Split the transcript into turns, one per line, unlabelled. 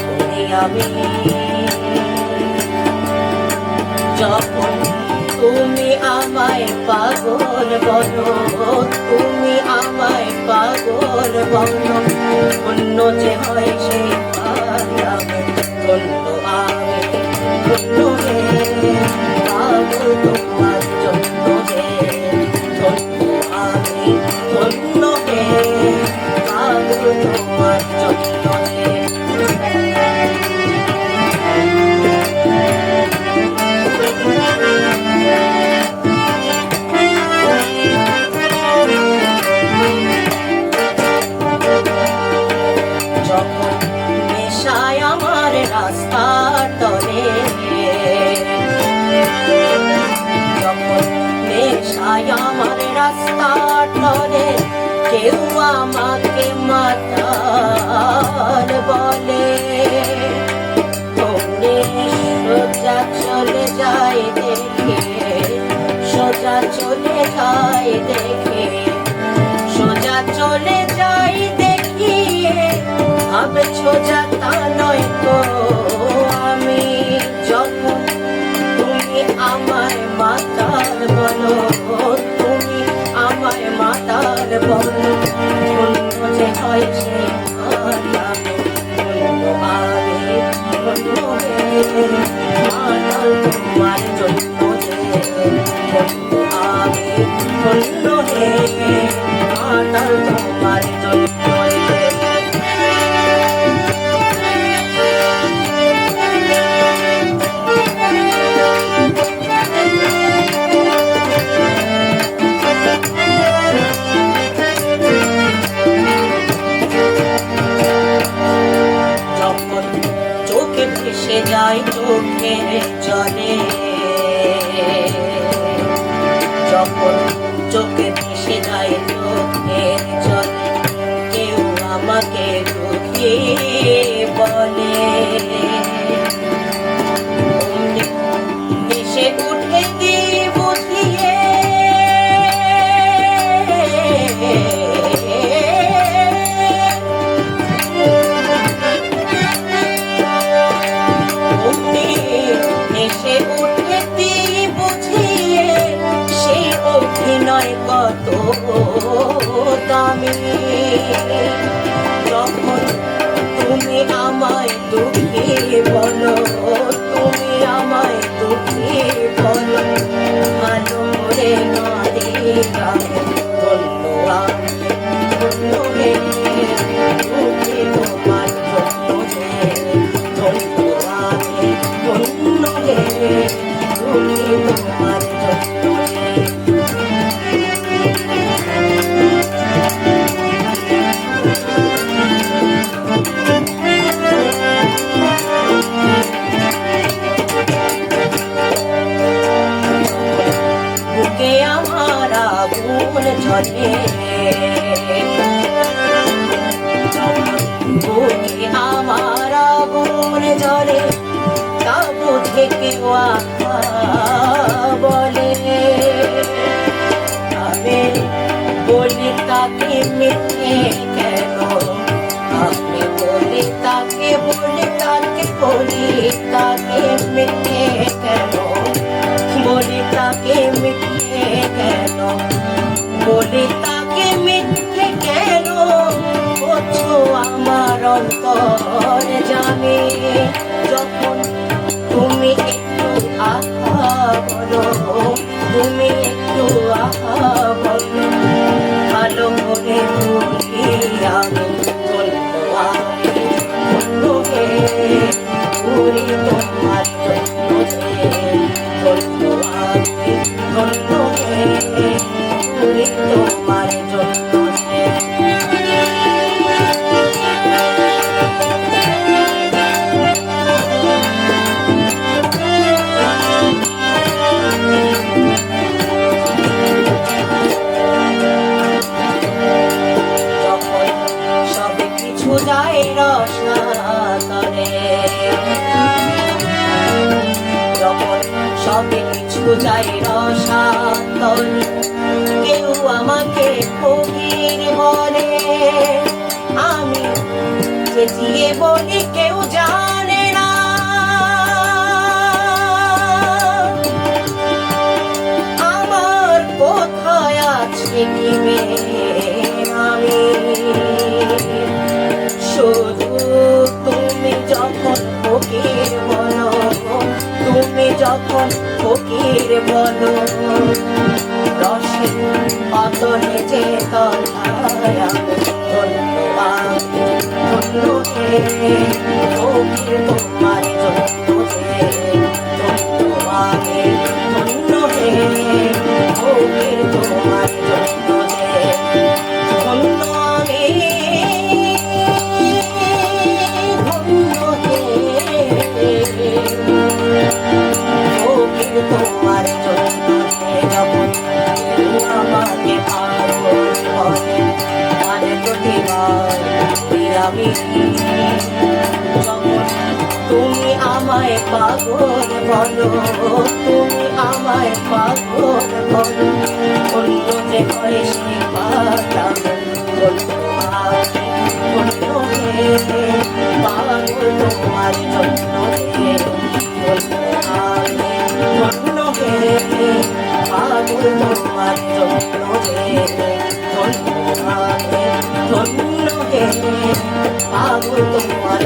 করি আমি। যখন তুমি আমায় পাগল বলো, তুমি আমায় পাগল বলো, অন্য যে হয় সেই আমি ধন্য, আমি ধন্য হে, পাগল তোমার জন্য হে, ধন্য আমি ধন্য হে, পাগল তোমার জন্য হে। রাস্তার তরে যখন নেশায় আমার রাস্তার তরে কেউ আমাকে মাতাল বলে, সোজা চলে যায় দেখে, সোজা চলে যায় দেখে, সোজা চলে যায় দেখিয়ে ভাবে সোজা তা নয় তো আমি। যখন তুমি আমায় মাতাল বলো, তুমি আমায় মাতাল বলো, অন্য যে হয় সে আমি ধন্য, আমি ধন্য হে, মাতাল তোমার জন্য হে, ধন্য আমি ধন্য হে, মাতাল তোমার জন্য হে। ভেসে যায় চোখের জলে, যখন চোখে ভেসে যায় চোখের জলে, কেউ আমাকে বুঝিয়ে বলে, ভেসে উঠে দিয়ে বুঝিয়ে কত দামি। যখন তুমি আমায় দুঃখী বলো, তুমি আমায় দুঃখী বলো, ভালো করে নারী ধন্য আমি ধন্য হে, দুঃখী তোমার জন্য হে, ধন্য আমি ধন্য হে, দুঃখী তোমার জন্য হে। বুকে আমার আগুন জ্বলে, বুকে আমার আগুন জ্বলে, তা বুঝে কেউ বলে, আমি বলি তাকে মিথ্যে কেন, আমি বলি তাকে, বলি তাকে, বলি তাকে মিথ্যে কেন, বলি তাকে মিথ্যে কেন, বলি তাকে মিথ্যে কেন, করছো আমার অন্তর জানে। যখন তুমি একটু আহা বলো, তুমি একটু আহা বলো, ভালো করে বলি আমি ধন্য, আমি ধন্য হে, পুরি তোমার জন্য হে, ধন্য আমি ধন্য হে, পুরি তোমার জন্য হে। যায় রসাতলে, যখন সবে কিছু যায় রসাতলে, কেউ আমাকে ফকির বলে, আমি চেঁচিয়ে বলি কেউ জানে না, আমার কোথায় আছে কি আমি। শুধু তুমি যখন ফকির বলো, তুমি যখন ফকির বলো, রসে অতলে যে তলায় ধন্যবাদ ধন্য হে ফকির তোমার জন্য যে, ধন্যবাদ ধন্য হে ফকির তোমার জন্য যে, ধন্য আমি ধন্য হে ফকির তোমার জন্য যে। যখন আমাকে পাগল বলে মানে প্রতিবার আমি, যখন তুমি আমায় পাগল বলো, তুমি আমায় পাগল বলো, অন্য যে হয় সে পাগল পাগল তোমার জন্য হে, ধন্য হে পাগল তোমার জন্য হে, ধন্য হে পাগল তোমার